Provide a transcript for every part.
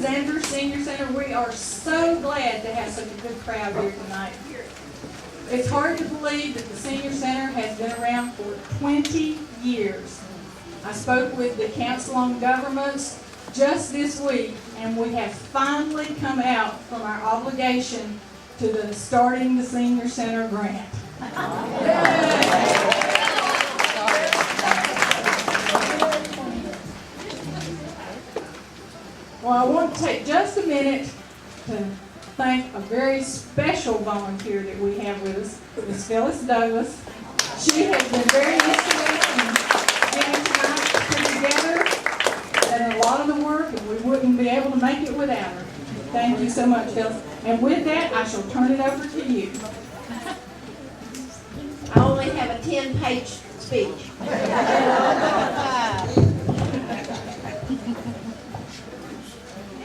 Alexander Senior Center. We are so glad to have such a good crowd here tonight. It's hard to believe that the Senior Center has been around for 20 years. I spoke with the Council on Governments just this week, and we have finally come out from our obligation to the Starting the Senior Center grant. Well, I want to take just a minute to thank a very special volunteer that we have with us, Ms. Phyllis Douglas. She has been very instrumental in getting tonight put together and a lot of the work, and we wouldn't be able to make it without her. Thank you so much, Phyllis. And with that, I shall turn it over to you. I only have a 10-page speech.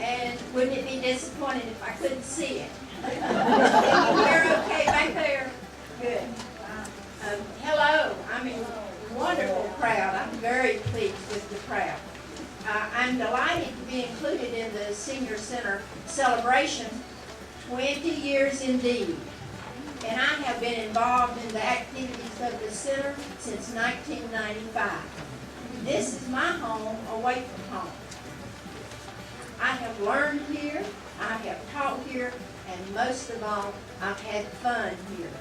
And wouldn't it be disappointing if I couldn't see it? You're okay back there? Good. Hello, I'm in a wonderful crowd. I'm very pleased with the crowd. I'm delighted to be included in the Senior Center celebration. 20 years indeed. And I have been involved in the activities of the center since 1995. This is my home away from home. I have learned here, I have taught here, and most of all, I've had fun here.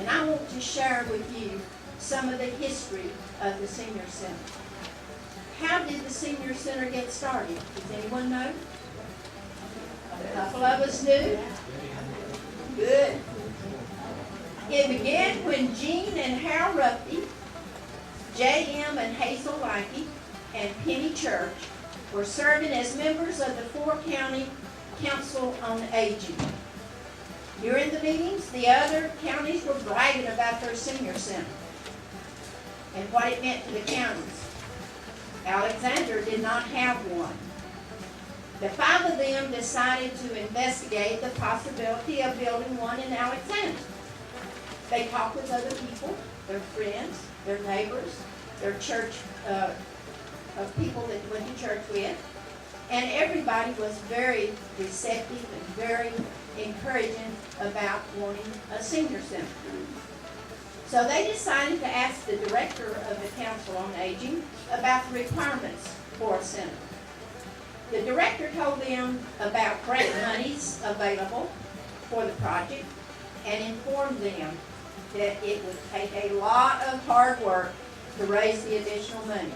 And I want to share with you some of the history of the Senior Center. How did the Senior Center get started? Does anyone know? A couple of us do. Good. It began when Gene and Harold Ruffey, J.M. and Hazel Likey, and Penny Church were serving as members of the four-county Council on Aging. During the meetings, the other counties were bragging about their senior center and what it meant to the counties. Alexander did not have one. The five of them decided to investigate the possibility of building one in Alexander. They talked with other people, their friends, their neighbors, their church of people that went to church with, and everybody was very receptive and very encouraging about wanting a senior center. So they decided to ask the director of the Council on Aging about the requirements for a center. The director told them about grant monies available for the project and informed them that it would take a lot of hard work to raise the additional monies.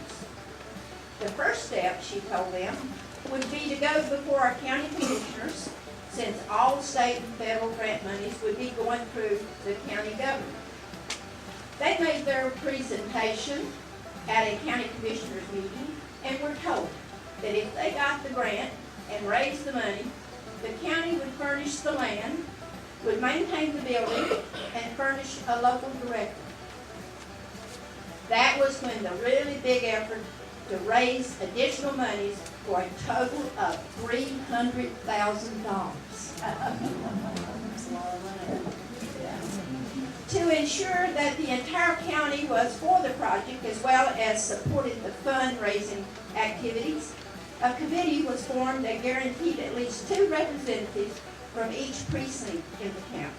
The first step, she told them, would be to go before our county commissioners, since all state and federal grant monies would be going through the county government. They made their presentation at a county commissioners meeting and were told that if they got the grant and raised the money, the county would furnish the land, would maintain the building, and furnish a local director. That was when the really big effort to raise additional monies for a total of $300,000. To ensure that the entire county was for the project as well as supported the fundraising activities, a committee was formed that guaranteed at least 2 representatives from each precinct in the county.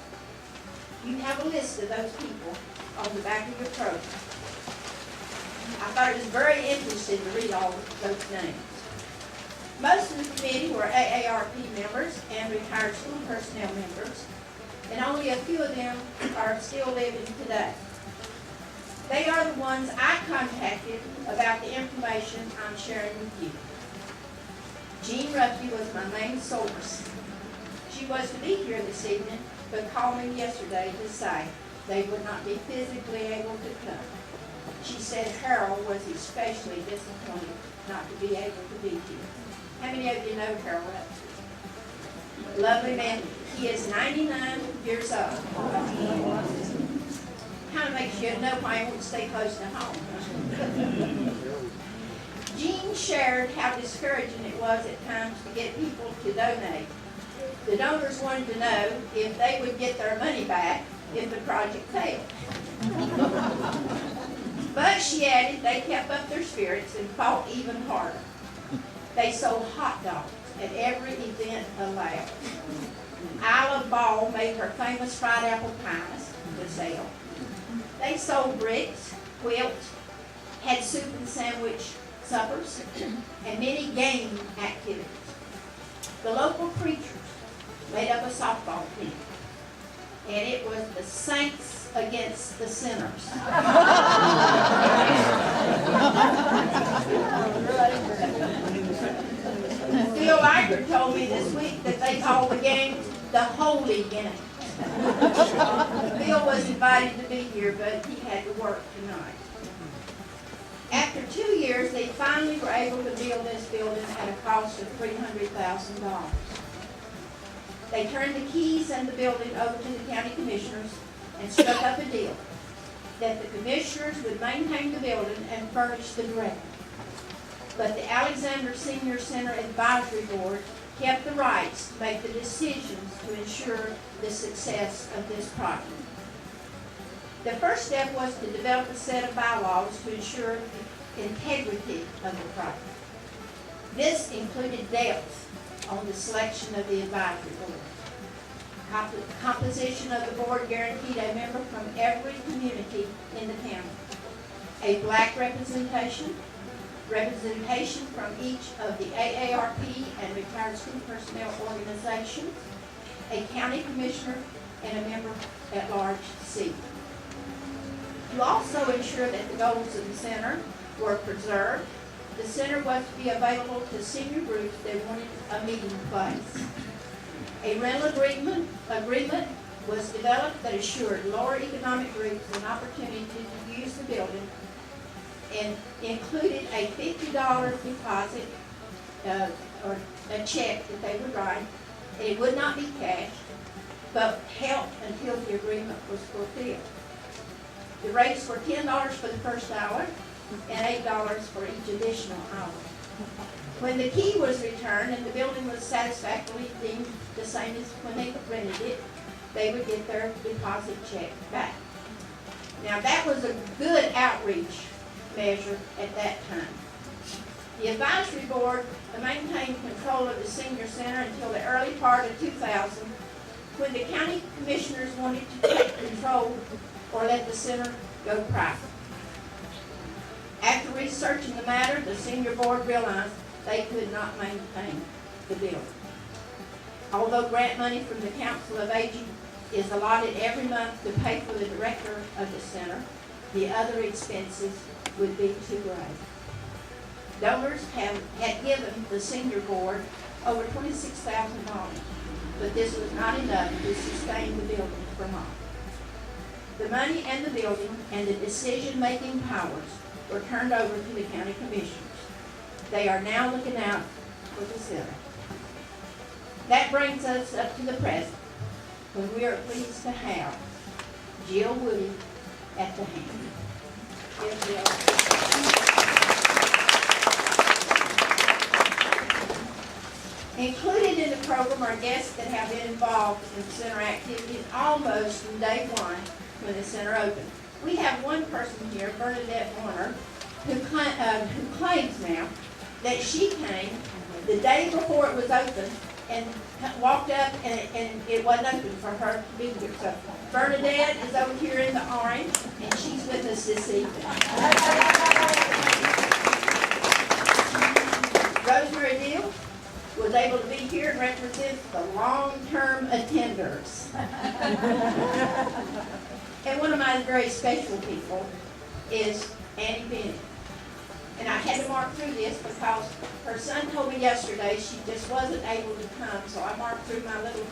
You have a list of those people on the back of your program. I thought it was very interesting to read all of those names. Most of the committee were AARP members and retired school personnel members, and only a few of them are still living today. They are the ones I contacted about the information I'm sharing with you. Jean Ruffey was my main source. She was to be here this evening, but called me yesterday to say they would not be physically able to come. She said Harold was especially disappointed not to be able to be here. How many of you know Harold Ruffey? Lovely man. He is 99 years old. Kind of makes you know why he won't stay close to home. Jean shared how discouraging it was at times to get people to donate. The donors wanted to know if they would get their money back if the project failed. But she added they kept up their spirits and fought even harder. They sold hot dogs at every event allowed. Isla Ball made her famous fried apple pies to sell. They sold bricks, quilts, had soup and sandwich suppers, and many game activities. The local preachers made up a softball team, and it was the saints against the sinners. Phil Iger told me this week that they call the games the holy games. Phil was invited to be here, but he had to work tonight. After 2 years, they finally were able to build this building at a cost of $300,000. They turned the keys and the building over to the county commissioners and struck up a deal that the commissioners would maintain the building and furnish the ground. But the Alexander Senior Center Advisory Board kept the rights to make the decisions to ensure the success of this project. The first step was to develop a set of bylaws to ensure the integrity of the project. This included depth on the selection of the advisory board. Composition of the board guaranteed a member from every community in the county. A black representation from each of the AARP and retired school personnel organizations, a county commissioner, and a member at large seat. To also ensure that the goals of the center were preserved, the center was to be available to senior groups that wanted a meeting place. A rental agreement was developed that assured lower economic groups an opportunity to use the building and included a $50 deposit or a check that they would write. It would not be cash, but held until the agreement was fulfilled. The rates were $10 for the first hour and $8 for each additional hour. When the key was returned and the building was satisfactorily deemed the same as when they rented it, they would get their deposit check back. Now that was a good outreach measure at that time. The advisory board maintained control of the senior center until the early part of 2000, when the county commissioners wanted to take control or let the center go private. After researching the matter, the senior board realized they could not maintain the building. Although grant money from the Council of Aging is allotted every month to pay for the director of the center, the other expenses would be too great. Donors had given the senior board over $26,000, but this was not enough to sustain the building for long. The money and the building and the decision-making powers were turned over to the county commissioners. They are now looking out for the center. That brings us up to the present, when we are pleased to have Jill Woody at the hand. Included in the program are guests that have been involved in center activities almost from day one when the center opened. We have one person here, Bernadette Warner, who claims now that she came the day before it was open and walked up and it wasn't open for her to be here. So Bernadette is over here in the orange and she's with us this evening. Rosemary Deal was able to be here and represents the long-term attenders. And one of my very special people is Annie Bennett. And I had to mark through this because her son told me yesterday she just wasn't able to come, so I marked through my little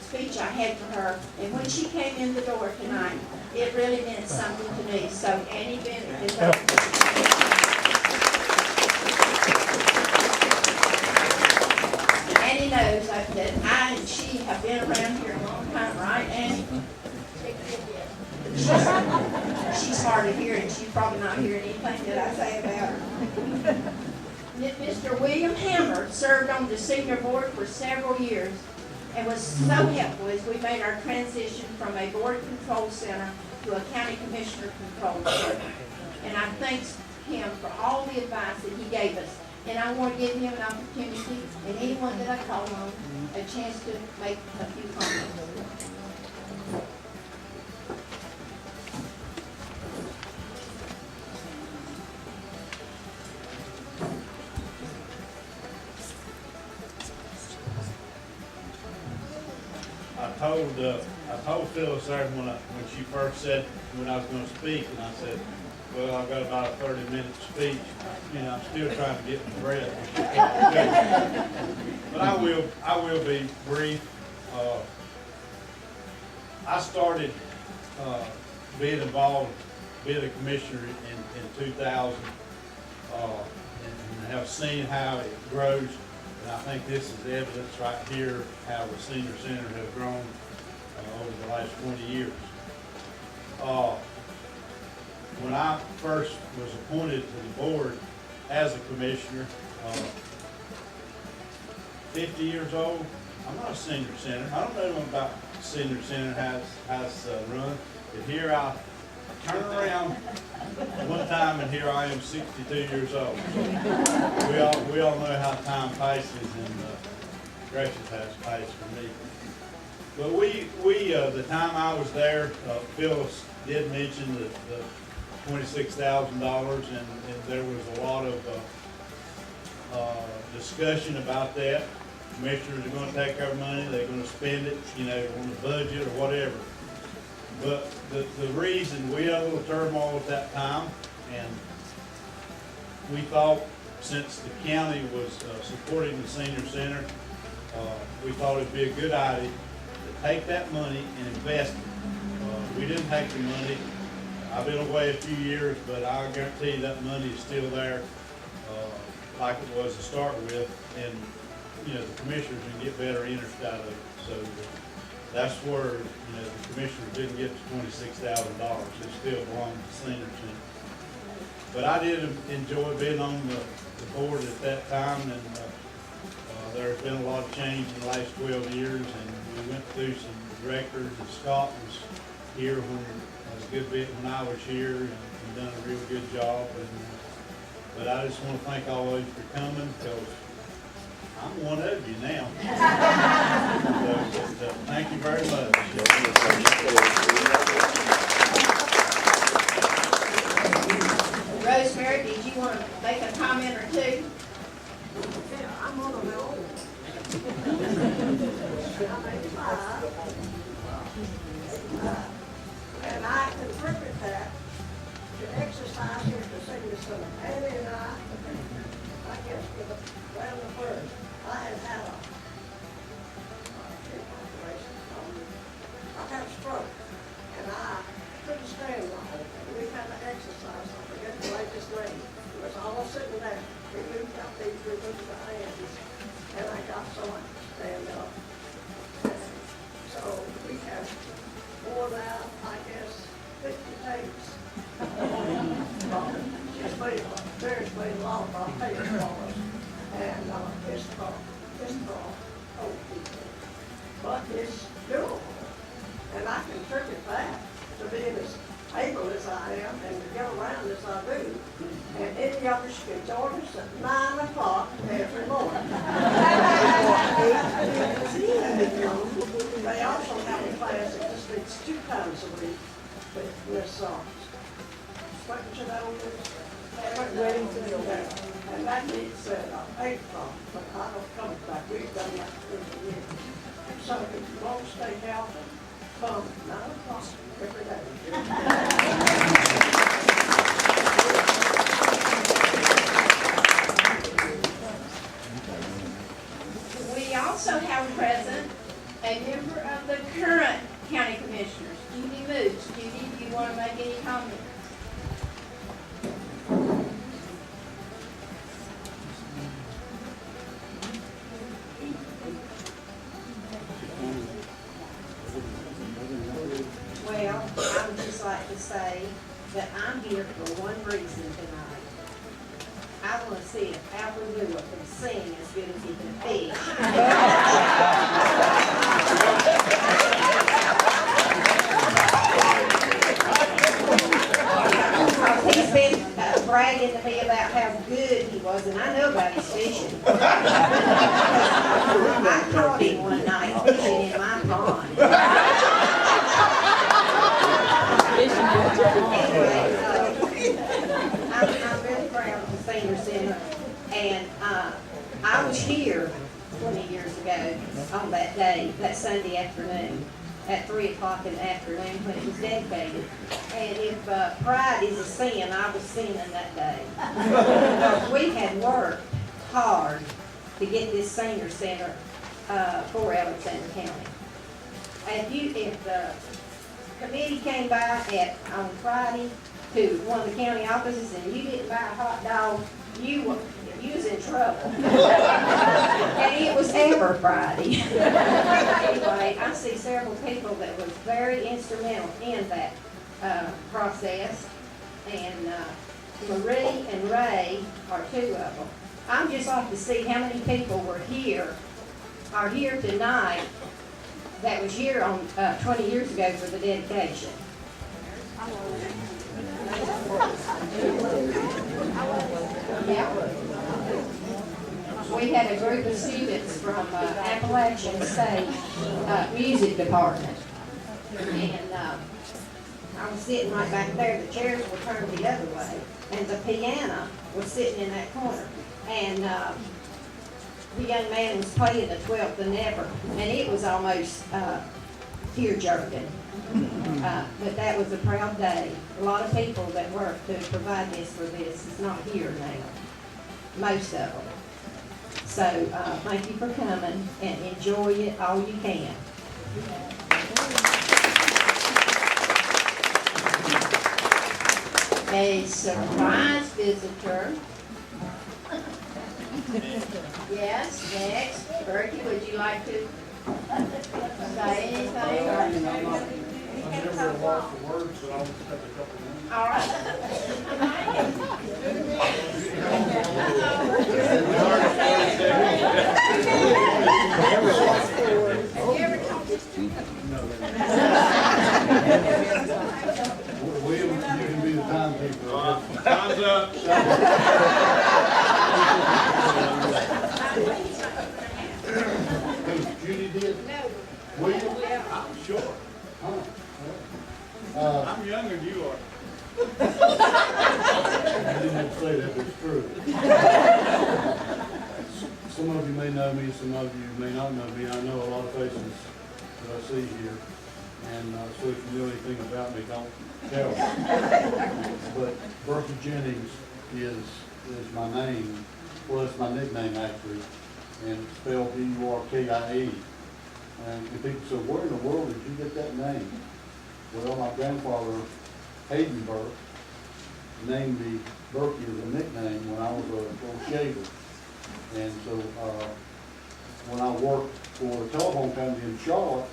speech I had for her. And when she came in the door tonight, it really meant something to me. So Annie Bennett is over. Annie knows that I and she have been around here a long time, right, Annie? She's hard of hearing. She's probably not hearing anything that I say about her. Mr. William Hammer served on the senior board for several years and was so helpful as we made our transition from a board control center to a county commissioner control center. And I thank him for all the advice that he gave us And I want to give him an opportunity, and anyone that I call on, a chance to make a few comments. I told Phyllis there when she first said, when I was gonna speak, and I said, well, I've got about a 30-minute speech, you know, I'm still trying to get my breath. But I will be brief. I started, being involved, being a commissioner in 2000, and have seen how it grows. And I think this is evidence right here how the senior center has grown over the last 20 years. When I first was appointed to the board as a commissioner, 50 years old, I'm not a senior center. I don't know about senior center has run, but here I turn around one time and here I am 62 years old. So we all know how time passes, and gracious has passed for me. But the time I was there, Phyllis did mention the $26,000, and there was a lot of discussion about that. Commissioners are going to take our money, they're going to spend it, you know, on the budget or whatever. But the reason, we had a little turmoil at that time, and we thought, since the county was supporting the senior center, we thought it'd be a good idea to take that money and invest it. We didn't take the money. I've been away a few years, but I guarantee you that money is still there, like it was to start with, and you know, the commissioners can get better interest out of it. So that's where, you know, the commissioners didn't get the $26,000. It still belongs to senior center. But I did enjoy being on the board at that time, and there's been a lot of change in the last 12 years, and we went through some directors, and Scott was here when a good bit when I was here, and done a real good job. But I just want to thank all of you for coming, because I'm one of you now. So, thank you very much. Rosemary, did you want to make a comment or two? Yeah, I'm on my own. And I interpret that to exercise with the senior center. Annie and I guess around the first, I had a hip operation. I had a stroke, and I couldn't stand long. We had to exercise. I forget the lady's name. It was all sitting there. We moved out these, we moved the hands, and I got so much to stand up. And so we have worn out, I guess, 50 tapes. She's made a lot of our papers for us, and it's for old people. But it's doable, and I contribute that to being as able as I am and to get around as I do. And any of us can join us at 9 o'clock every morning. They also have a class that just meets 2 times a week with Miss Songs. What did you know? Wedding to the wedding. And that meets at 8 o'clock, but I don't come back. We've done that for years. So if you want to stay healthy, come 9 o'clock every day. We also have present a member of the current county commissioners, Judy Moose. Judy, do you want to make any comments? Well, I would just like to say that I'm here for one reason tonight. I want to see if Alvin Lewis can sing as good as he can fish. He's been bragging to me about how good he was, and I know about his on that day, that Sunday afternoon, at 3 o'clock in the afternoon when it was dedicated. And if pride is a sin, I was sinning that day. Because we had worked hard to get this senior center for Alexander County. If the committee came by on Friday to one of the county offices and you didn't buy a hot dog, you was in trouble. And it was ever Friday. Anyway, I see several people that was very instrumental in that process. And Marie and Ray are two of them. I'd just like to see how many people are here tonight that was here on 20 years ago for the dedication. Yeah. We had a group of students from Appalachian State Music Department. And I was sitting right back there, the chairs were turned the other way, and the piano was sitting in that corner. And the young man was playing the 12th and Never, and it was almost tear-jerking. But that was a proud day. A lot of people that worked to provide this for this is not here now, most of them. So thank you for coming and enjoy it all you can. A surprise visitor. Yes, next. Bertie, would you like to say anything? I'm never at a loss for words, but I'll just have a couple minutes. All right. William, you can be the timekeeper. Time's up. Judy did? No. William? I'm sure. I'm younger than you are. I didn't have to say that, but it's true. Some of you may know me, some of you may not know me. I know a lot of faces that I see here. And so if you know anything about me, don't tell me. But Berkey Jennings is my name. Well, it's my nickname actually. And it's spelled B-U-R-K-I-E. And people say, where in the world did you get that name? Well, my grandfather, Hayden Burke, named me Berkey as a nickname when I was a little shaver. And so when I worked for a telephone company in Charlotte,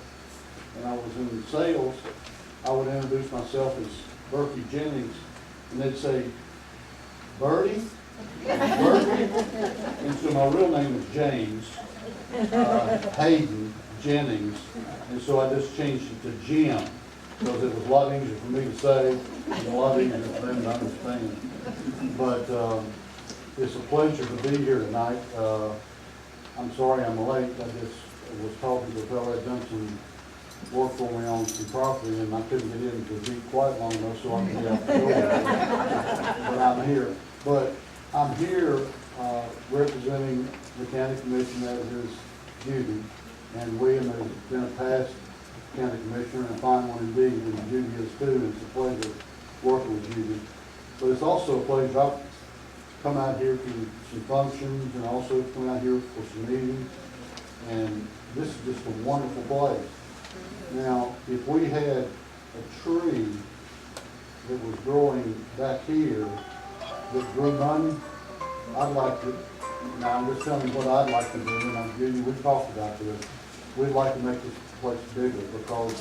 and I was in sales, I would introduce myself as Berkey Jennings, and they'd say, Bertie? Bertie? And so my real name is James Hayden Jennings, and so I just changed it to Jim, because it was a lot easier for me to say, and a lot easier for them to understand. But it's a pleasure to be here tonight. I'm sorry I'm late. I just was talking to a fellow that done some work for me on some property, and I couldn't get in to be quiet long enough so I could get out the door. But I'm here. But I'm here representing the county commission as is Judy, and William has been a past county commissioner and a fine one indeed, and Judy is too. It's a pleasure working with Judy. But it's also a pleasure. I've come out here to some functions and also come out here for some meetings, and this is just a wonderful place. Now, if we had a tree that was growing back here that grew money, I'd like to, now I'm just telling you what I'd like to do, and I'm giving you, we talked about this. We'd like to make this place bigger because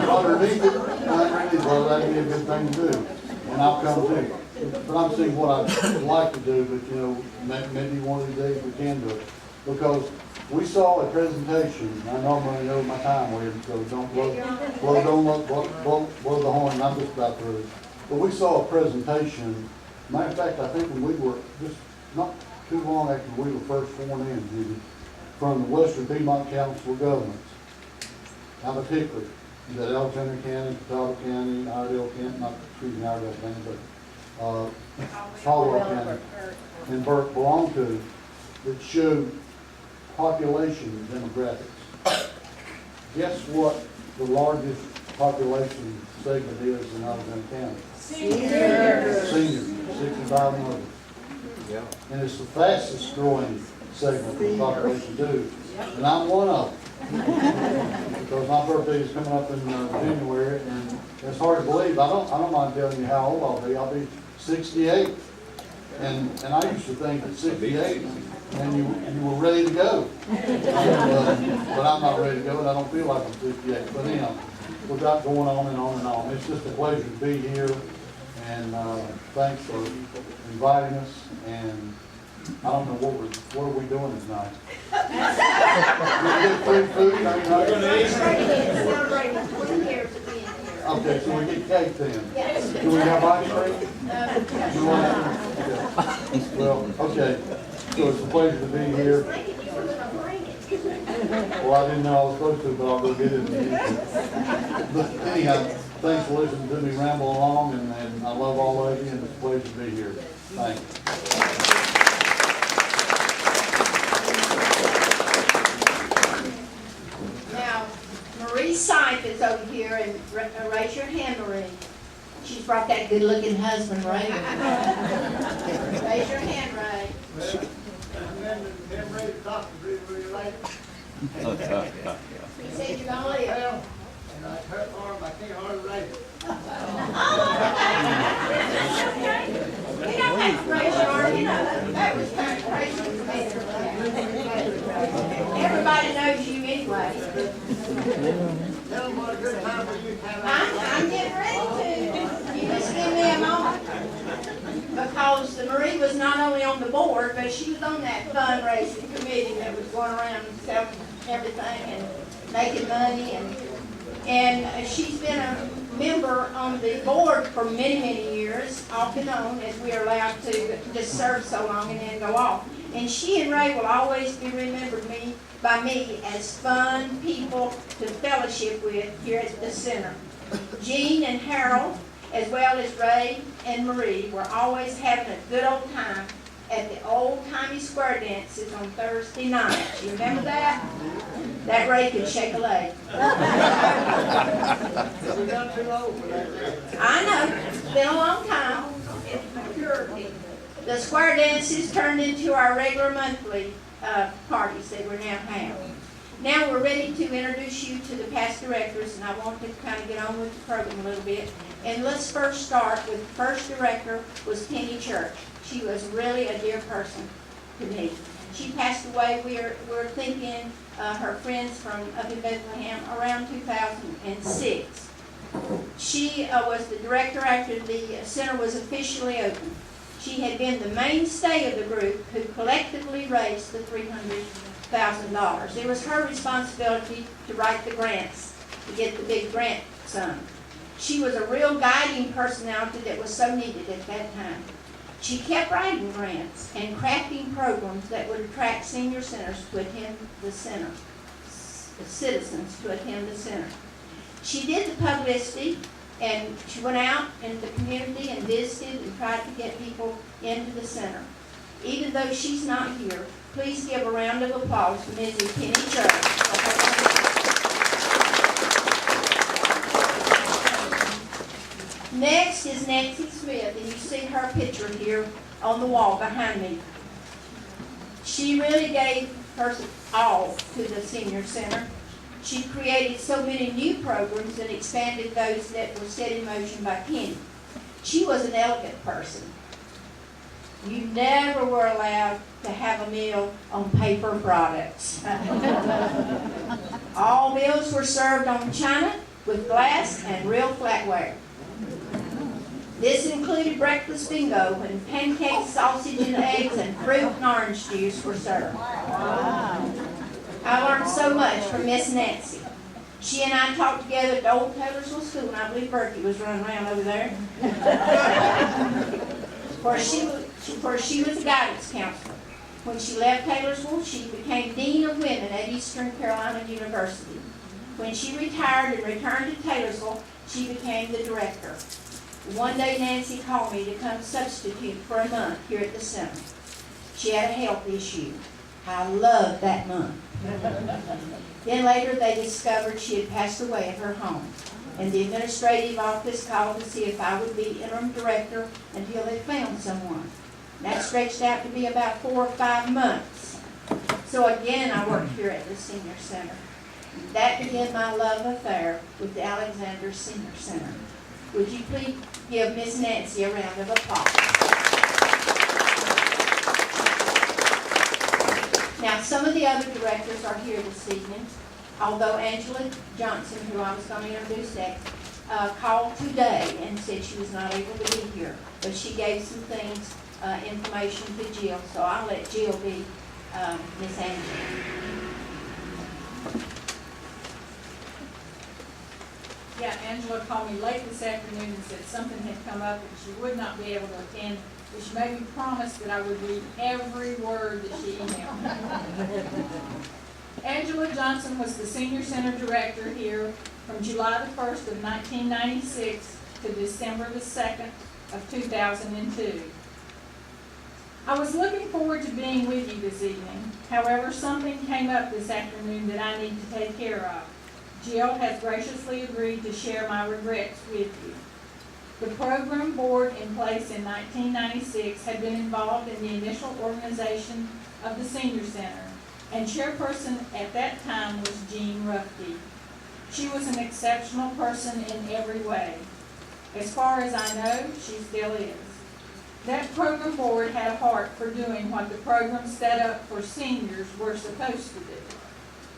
underneath it, well, that'd be a good thing to do, and I'll come too. But I'm saying what I'd like to do, but you know, maybe one of these days we can do it. Because we saw a presentation, I know I'm running over my time, William, so don't blow the horn, and I'm just about through. But we saw a presentation, matter of fact, I think when we were, just not too long after we were first sworn in, Judy, from the Western Piedmont Council of Governments, out of Hickory. is that Alexander County, Catawba County, Iredell County, not treating Iredell County, but, Caldwell County, and Burke belong to, that showed population demographics. Guess what the largest population segment is in Alexander County? Seniors, 65 and over. Yeah. And it's the fastest growing segment of the population too. And I'm one of them. Because my birthday is coming up in January, and it's hard to believe. I don't mind telling you how old I'll be 68. And I used to think at 68, and you were ready to go. But I'm not ready to go, and I don't feel like I'm 68. But anyhow, we've got going on and on and on. It's just a pleasure to be here, and thanks for inviting us. And I don't know what are we doing tonight? We get free food. Okay, so we get cake then. Do we have ice cream? You want that? Well, okay. So it's a pleasure to be here. Well, I didn't know I was supposed to, but I'll go get it. But anyhow, thanks for listening to me ramble along, and I love all of you, and it's a pleasure to be here. Thanks. Now, Marie Seif is over here, and raise your hand, Marie. She's brought that good-looking husband, Ray. Raise your hand, Ray. Them ready to talk to me really later. He said you're gonna live. Well, and I hurt arm, I can't hardly write it. You don't have to raise your arm, you know, that was kind of crazy for me to laugh. Everybody knows you anyway. Tell them what a good time we used to have. I'm getting ready to. You just give me a moment. Because Marie was not only on the board, but she was on that fundraising committee that was going around and selling everything and making money. And she's been a member on the board for many, many years, off and on, as we are allowed to just serve so long and then go off. And she and Ray will always be remembered by me as fun people to fellowship with here at the center. Jean and Harold, as well as Ray and Marie, were always having a good old time at the old-timey square dances on Thursday nights. You remember that? That Ray could shake a leg. We're not too old for that. I know, it's been a long time. The square dances turned into our regular monthly parties that we're now having. Now we're ready to introduce you to the past directors, and I want to kind of get on with the program a little bit. And let's first start with the first director was Penny Church. She was really a dear person to me. She passed away, we're thinking her friends from up in Bethlehem around 2006. She was the director after the center was officially opened. She had been the mainstay of the group who collectively raised the $300,000. It was her responsibility to write the grants, to get the big grant sum. She was a real guiding personality that was so needed at that time. She kept writing grants and crafting programs that would attract senior centers to attend the center, citizens to attend the center. She did the publicity, and she went out in the community and visited and tried to get people into the center. Even though she's not here, please give a round of applause for Mrs. Penny Church. Next is Nancy Smith, and you see her picture here on the wall behind me. She really gave her all to the senior center. She created so many new programs and expanded those that were set in motion by Penny. She was an elegant person. You never were allowed to have a meal on paper products. All meals were served on china with glass and real flatware. This included breakfast bingo when pancakes, sausage and eggs, and fruit and orange juice were served. I learned so much from Miss Nancy. She and I talked together at the old Taylorsville School, and I believe Bertie was running around over there. For she was a guidance counselor. When she left Taylorsville, she became Dean of Women at Eastern Carolina University. When she retired and returned to Taylorsville, she became the director. One day Nancy called me to come substitute for a month here at the center. She had a health issue. I loved that month. Then later they discovered she had passed away at her home, and the administrative office called to see if I would be interim director until they found someone. That stretched out to be about 4 or 5 months. So again, I worked here at the senior center. That began my love affair with the Alexander Senior Center. Would you please give Miss Nancy a round of applause? Now, some of the other directors are here this evening, although Angela Johnson, who I was going to introduce next, called today and said she was not able to be here. But she gave some things, information to Jill, so I'll let Jill be Miss Angela. Yeah, Angela called me late this afternoon and said something had come up and she would not be able to attend, but she made me promise that I would read every word that she emailed me. Angela Johnson was the senior center director here from July the 1st of 1996 to December the 2nd of 2002. I was looking forward to being with you this evening. However, something came up this afternoon that I need to take care of. Jill has graciously agreed to share my regrets with you. The program board in place in 1996 had been involved in the initial organization of the Senior Center, and chairperson at that time was Jean Ruffke. She was an exceptional person in every way. As far as I know, she still is. That program board had a heart for doing what the program set up for seniors were supposed to do.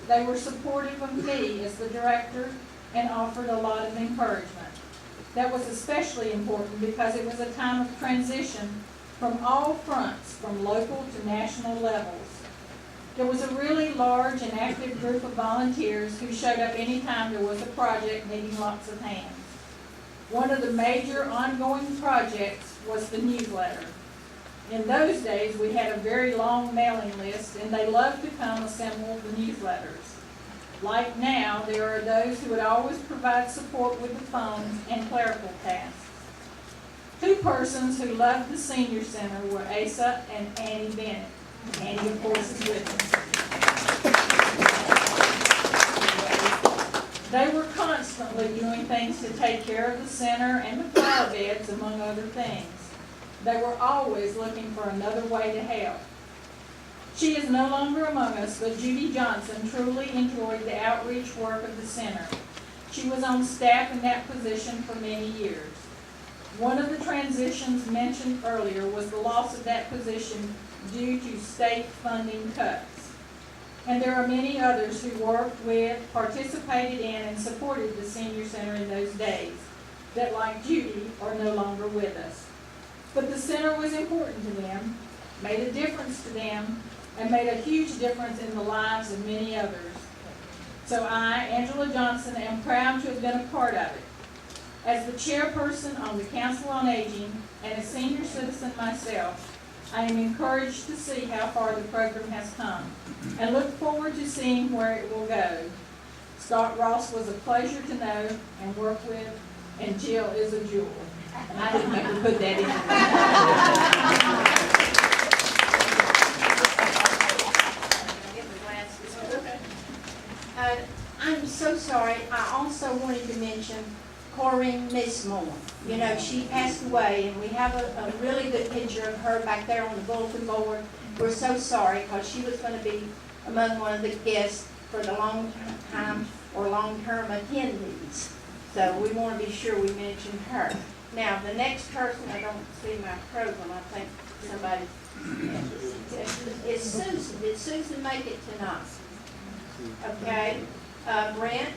They were supportive of me as the director and offered a lot of encouragement. That was especially important because it was a time of transition from all fronts, from local to national levels. There was a really large and active group of volunteers who showed up anytime there was a project needing lots of hands. One of the major ongoing projects was the newsletter. In those days, we had a very long mailing list, and they loved to come assemble the newsletters. Like now, there are those who would always provide support with the phones and clerical tasks. Two persons who loved the Senior Center were Asa and Annie Bennett. Annie, of course, is with us. They were constantly doing things to take care of the center and the flower beds, among other things. They were always looking for another way to help. She is no longer among us, but Judy Johnson truly enjoyed the outreach work of the center. She was on staff in that position for many years. One of the transitions mentioned earlier was the loss of that position due to state funding cuts. And there are many others who worked with, participated in, and supported the Senior Center in those days that, like Judy, are no longer with us. But the center was important to them, made a difference to them, and made a huge difference in the lives of many others. So I, Angela Johnson, am proud to have been a part of it. As the chairperson on the Council on Aging and a senior citizen myself, I am encouraged to see how far the program has come and look forward to seeing where it will go. Scott Ross was a pleasure to know and work with, and Jill is a jewel. And I didn't have to put that in. I'm so sorry. I also wanted to mention Corinne Missmore. You know, she passed away, and we have a really good picture of her back there on the bulletin board. We're so sorry because she was going to be among one of the guests for the long-term attendees. So we want to be sure we mention her. Now, the next person, I don't see my program, I think somebody, is Susan. Did Susan make it tonight? Okay. Brent,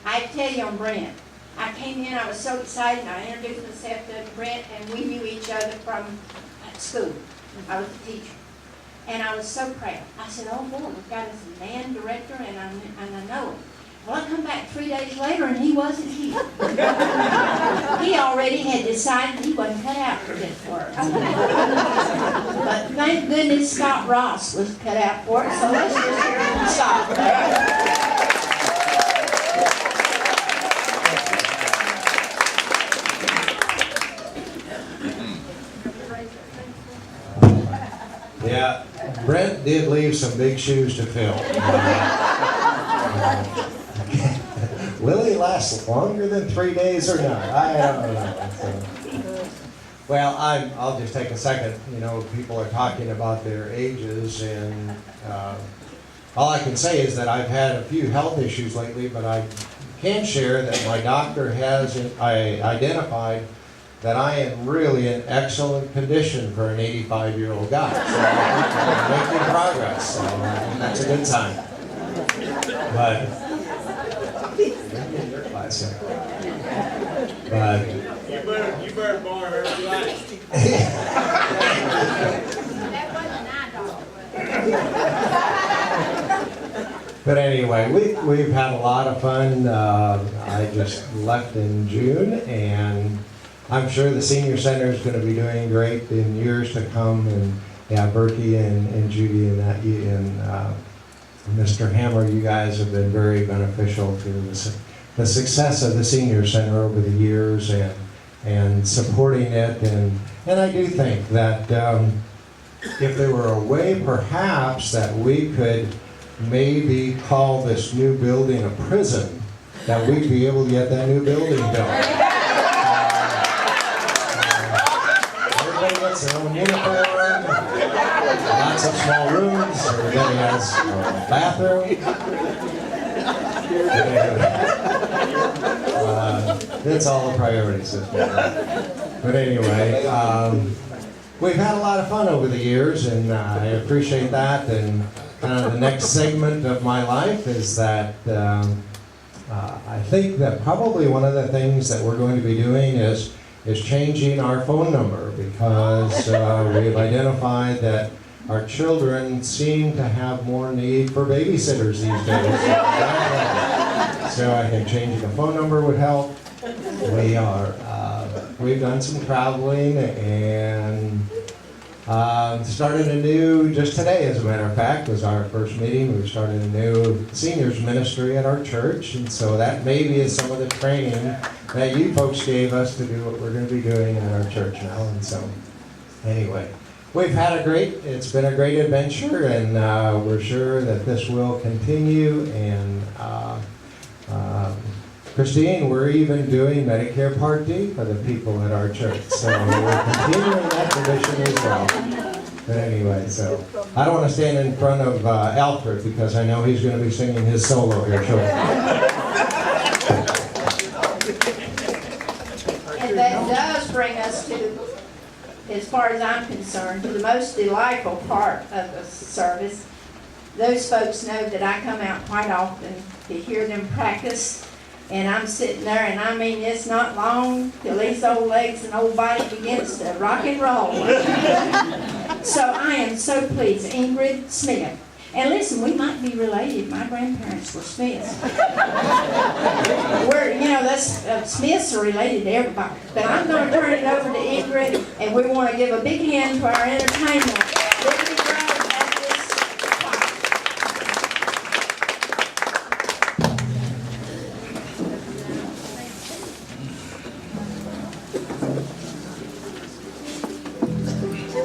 I tell you on Brent, I came in, I was so excited, and I introduced myself to Brent, and we knew each other from school. I was a teacher. And I was so proud. I said, oh boy, we've got this man director, and I know him. Well, I come back 3 days later, and he wasn't here. He already had decided he wasn't cut out for this work. But thank goodness Scott Ross was cut out for it, so let's just hear from Scott. Yeah, Brent did leave some big shoes to fill. Will he last longer than 3 days or not? I don't know. So. Well, I'll just take a second. You know, people are talking about their ages, and all I can say is that I've had a few health issues lately, but I can share that my doctor has identified that I am really in excellent condition for an 85-year-old guy. So I'm making progress, so that's a good sign. But, You better borrow her life. That wasn't an eye dog. But anyway, we've had a lot of fun. I just left in June, and I'm sure the senior center is going to be doing great in years to come. And yeah, Berkey and Judy and Mr. Hammer, you guys have been very beneficial to the success of the senior center over the years and supporting it. And I do think that if there were a way perhaps that we could maybe call this new building a prison, that we'd be able to get that new building built. Everybody gets their own uniform, lots of small rooms, everybody has a bathroom. It's all the priority system. But anyway, we've had a lot of fun over the years, and I appreciate that. And the next segment of my life is that I think that probably one of the things that we're going to be doing is changing our phone number, because we've identified that our children seem to have more need for babysitters these days. So I think changing the phone number would help. We've done some traveling and started a new, just today as a matter of fact, was our first meeting. We started a new seniors ministry at our church, and so that maybe is some of the training that you folks gave us to do what we're going to be doing at our church now. And so anyway, we've had it's been a great adventure, and we're sure that this will continue. And Christine, we're even doing Medicare Part D for the people at our church. So we're continuing that tradition as well. But anyway, so I don't want to stand in front of Alfred, because I know he's going to be singing his solo here shortly. And that does bring us to, as far as I'm concerned, to the most delightful part of the service. Those folks know that I come out quite often to hear them practice. And I'm sitting there, and I mean, it's not long till these old legs and old body begins to rock and roll. So I am so pleased. Ingrid Smith. And listen, we might be related. My grandparents were Smiths. Smiths are related to everybody. But I'm going to turn it over to Ingrid, and we want to give a big hand to our entertainment. Liberty Grove Baptist Choir.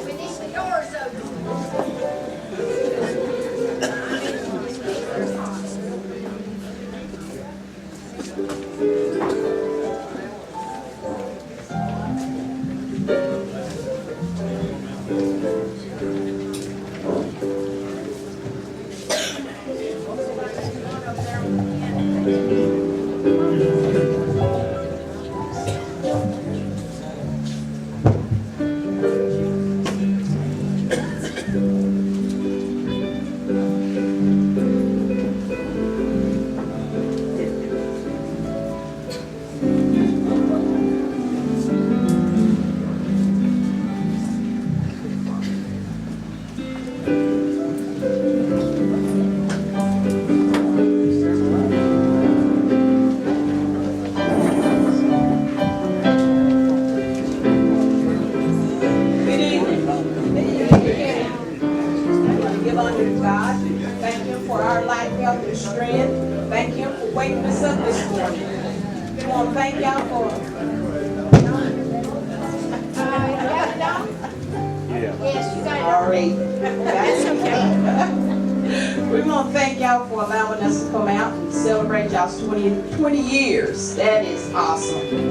We need the doors open. Give unto God. Thank Him for our life, health, and strength. Thank Him for waking us up this morning. We want to thank y'all for. Yes, you got it. sorry. That's okay. We want to thank y'all for allowing us to come out and celebrate y'all's 20 years. That is awesome.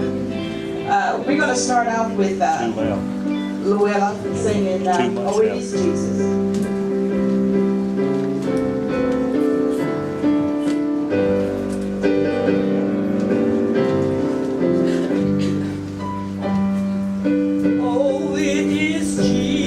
We're going to start off with Luella singing Oh, It Is Jesus.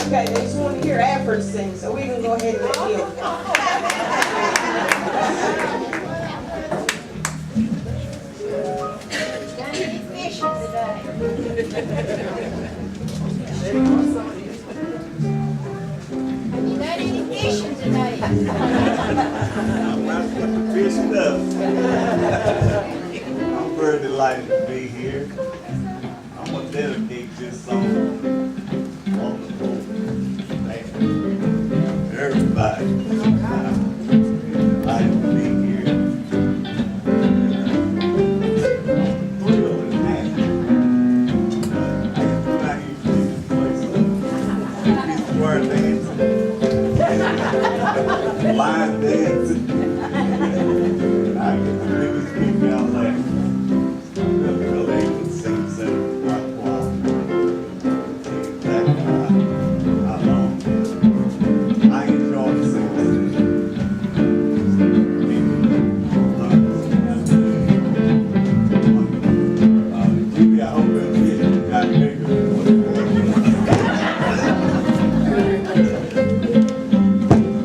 Okay, they just want to hear Alfred sing, so we can go ahead and let him. Done any fishing today? Have you done any fishing today? I'm fishing up. I'm very delighted to be here. I'm gonna dedicate this song on the boat. Everybody. Delighted to be here. I'm thrilled and happy. I'm not used to this place. People were dancing. line dancing. I get the biggest kick out of that. Bill Aiken sings that right choir. That how long? I enjoy singing. Maybe I hope it got bigger than what it was.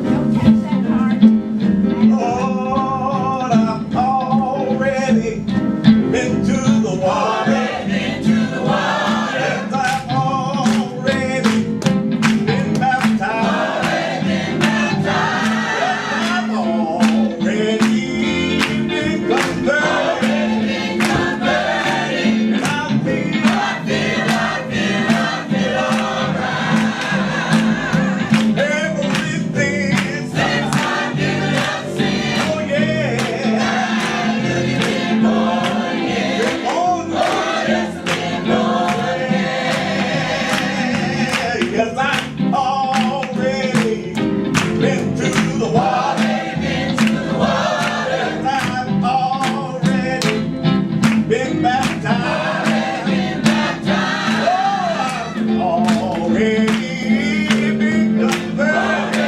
Don't touch that heart. Lord, I've already been to the water. Yes, I've already been baptized. Yes, I've already been converted. And I feel everything since I've given up sin. Oh yeah. Been born again. Yes, I've already been to the water. Yes, I've already been baptized. Oh, I've already been converted.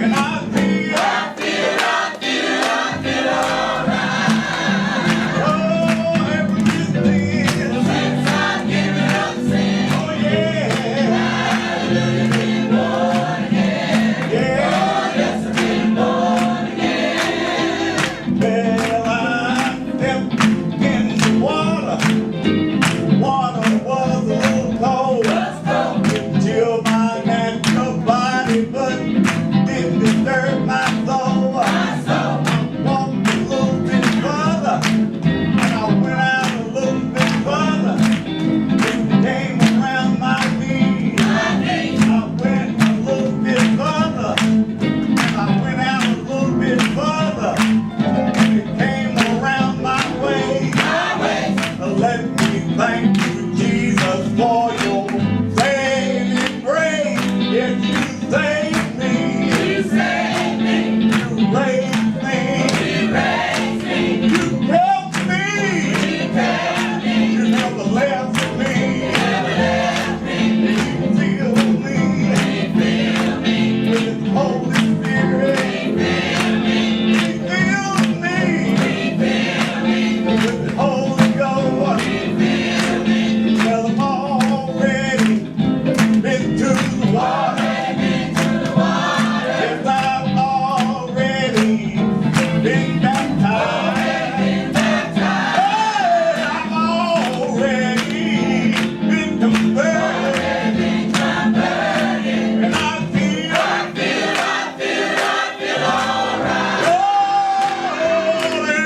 And I feel oh, everything since I've given up sin. Oh yeah. Well, I stepped in the water. Water was a little cold. It chilled my natural body, but didn't disturb my soul. I walked a little bit further, and I went out a little bit further. It came around my knees. I went a little bit further, and I went out a little bit further. It came around my waist. Let me thank you, Jesus, for your saving grace. Yes, you saved me. You raised me. You helped me. You never left me. You filled me with His Holy Spirit. You filled me with the Holy Ghost. Well, I've already been to the water. Yes, I've already been baptized. Hey, I've already been converted. And I feel oh,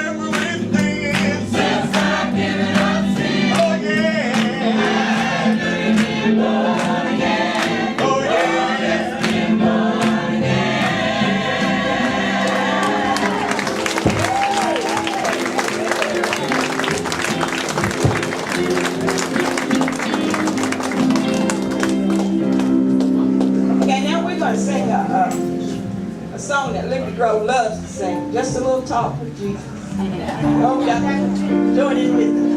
everything since I've given up sin. Oh yeah. Oh yeah. Okay, now we're gonna sing a song that Liberty Grove loves to sing, just a little talk with Jesus. Oh, y'all join in with us.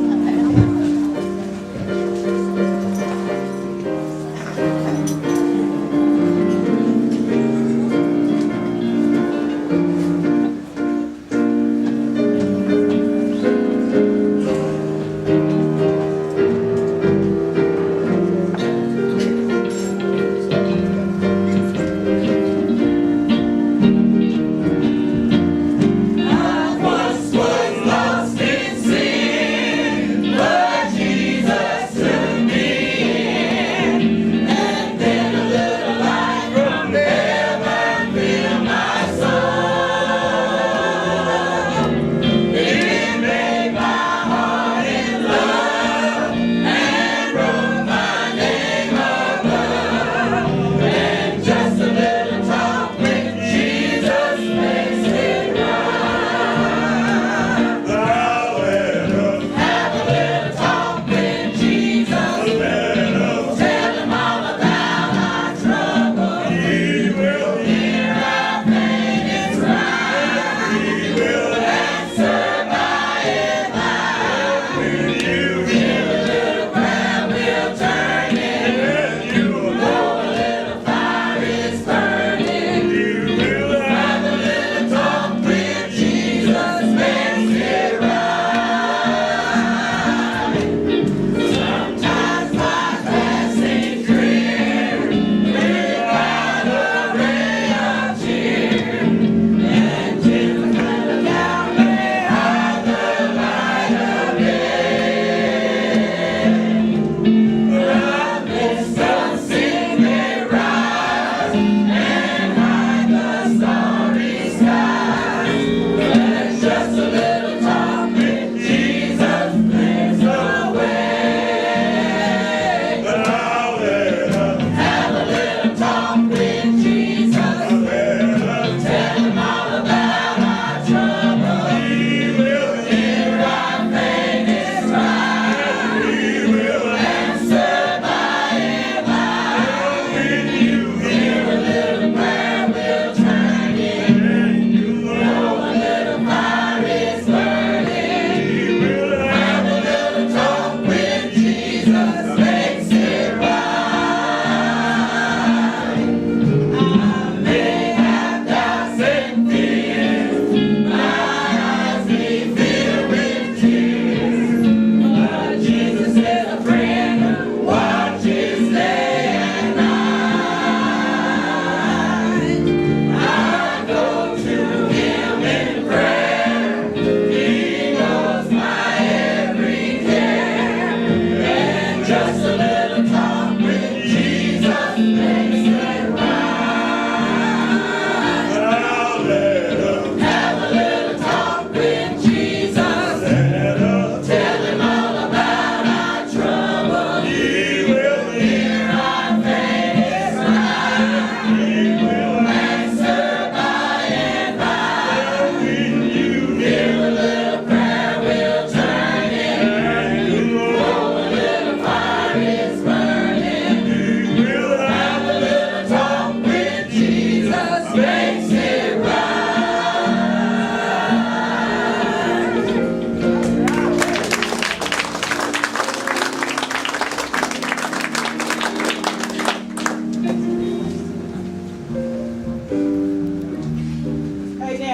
I once was lost in sin.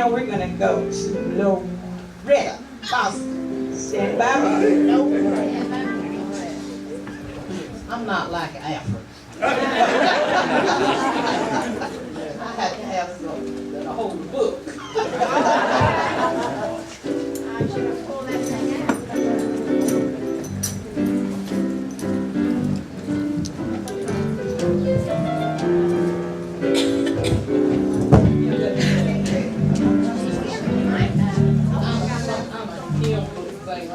now we're gonna go to Loretta Foster. Stand by me. I'm not like Alfred. I had to have something that'll hold the book. I should have pulled that thing out. I'm a singer.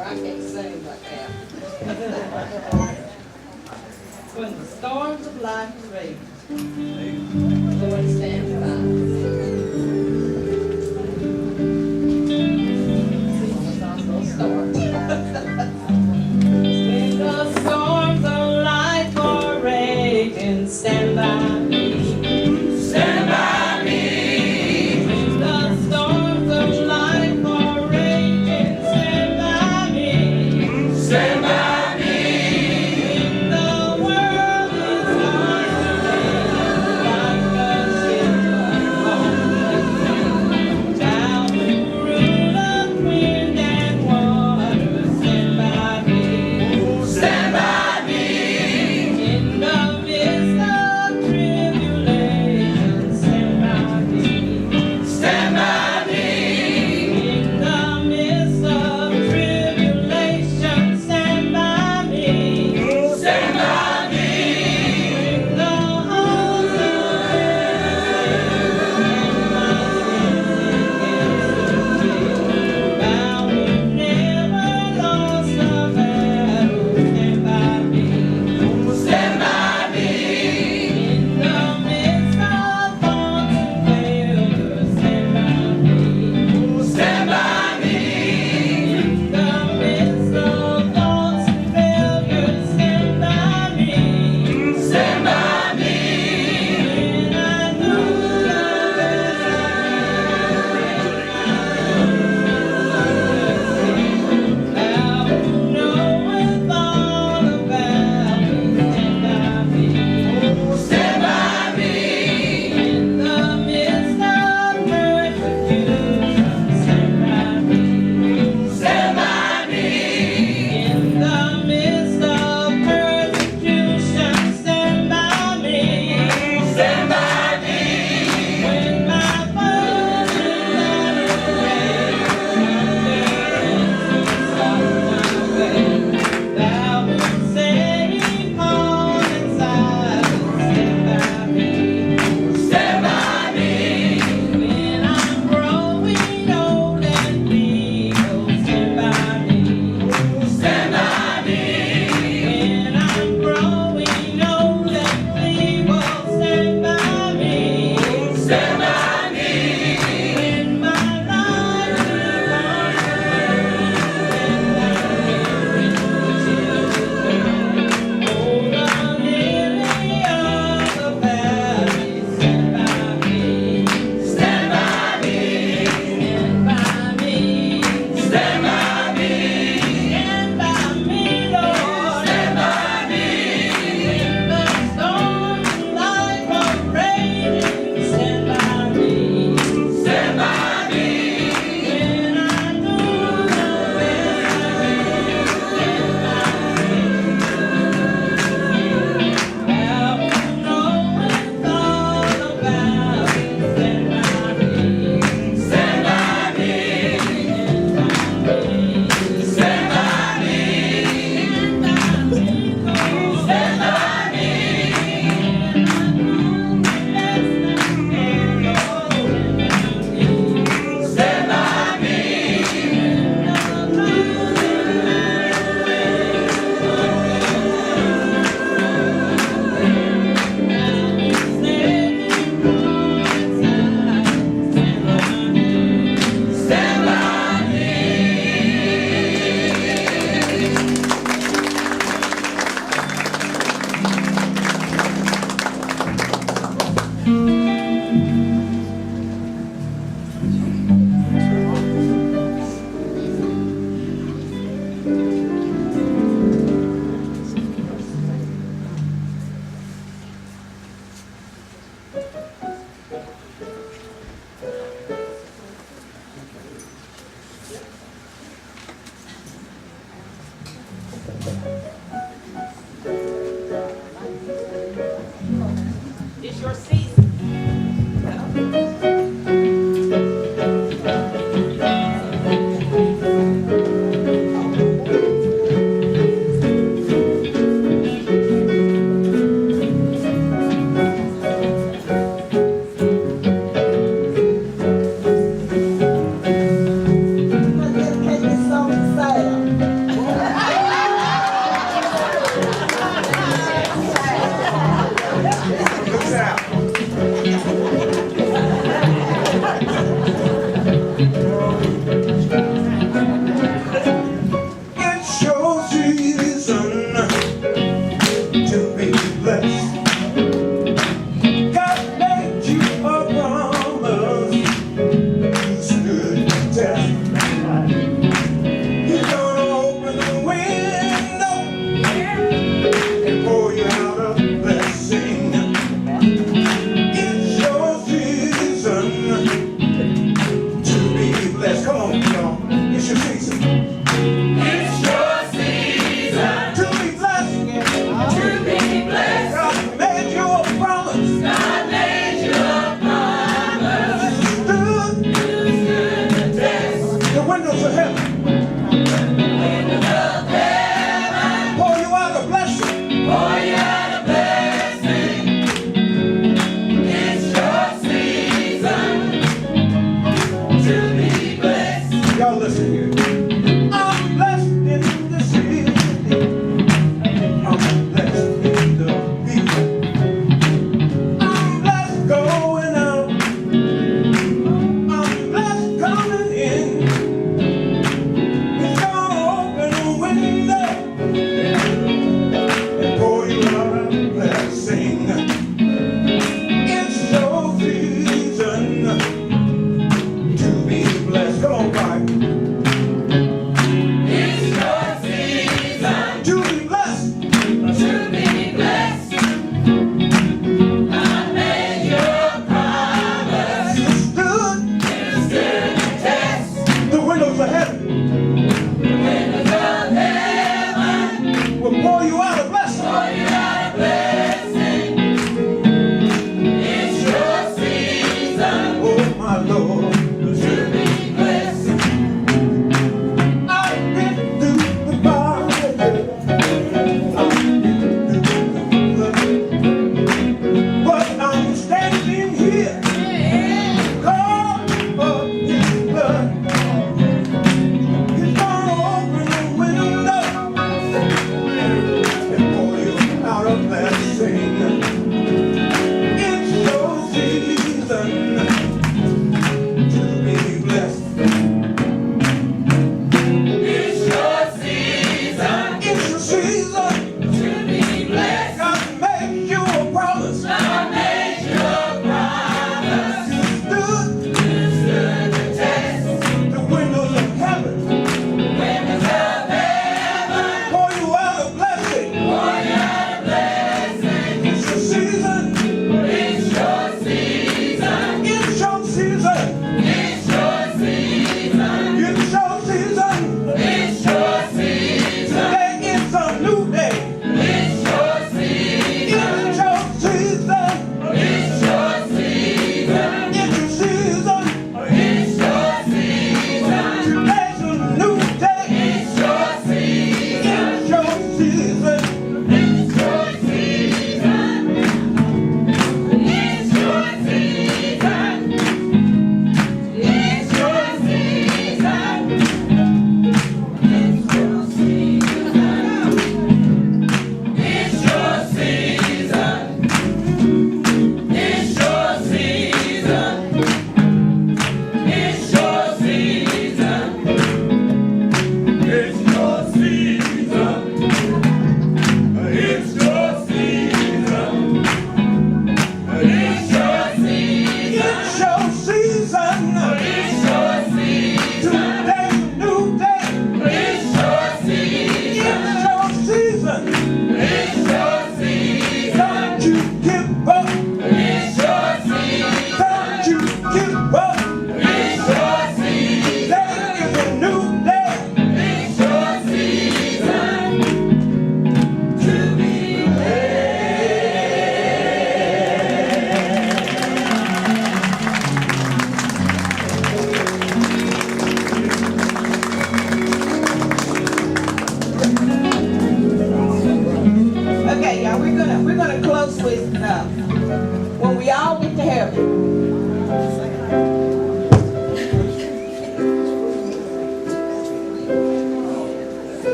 I can't sing like that. When the storms of life rage, Lord stand by. When the storms of life are raging, stand by me. Stand by me. When the storms of life are raging, stand by me. Stand by me. When the world is on like a ship down the road of wind and water, stand by me. Stand by me. In the midst of tribulation, stand by me. Stand by me. In the midst of tribulation, stand by me. Stand by me. When the host of bound and never lost a battle, stand by me. Stand by me. In the midst of thorns and failures, stand by me. Stand by me. In the midst of thorns and failures, stand by me. Stand by me. When I knew knoweth all about me, stand by me. Stand by me. In the midst of persecution, stand by me. Stand by me. In the midst of persecution, stand by me. Stand by me. When my foes thou wilt say, Paul and Silas, stand by me. Stand by me. When I'm growing old and feeble, stand by me. Stand by me. When I'm growing old and feeble, stand by me. Stand by me. When my life continue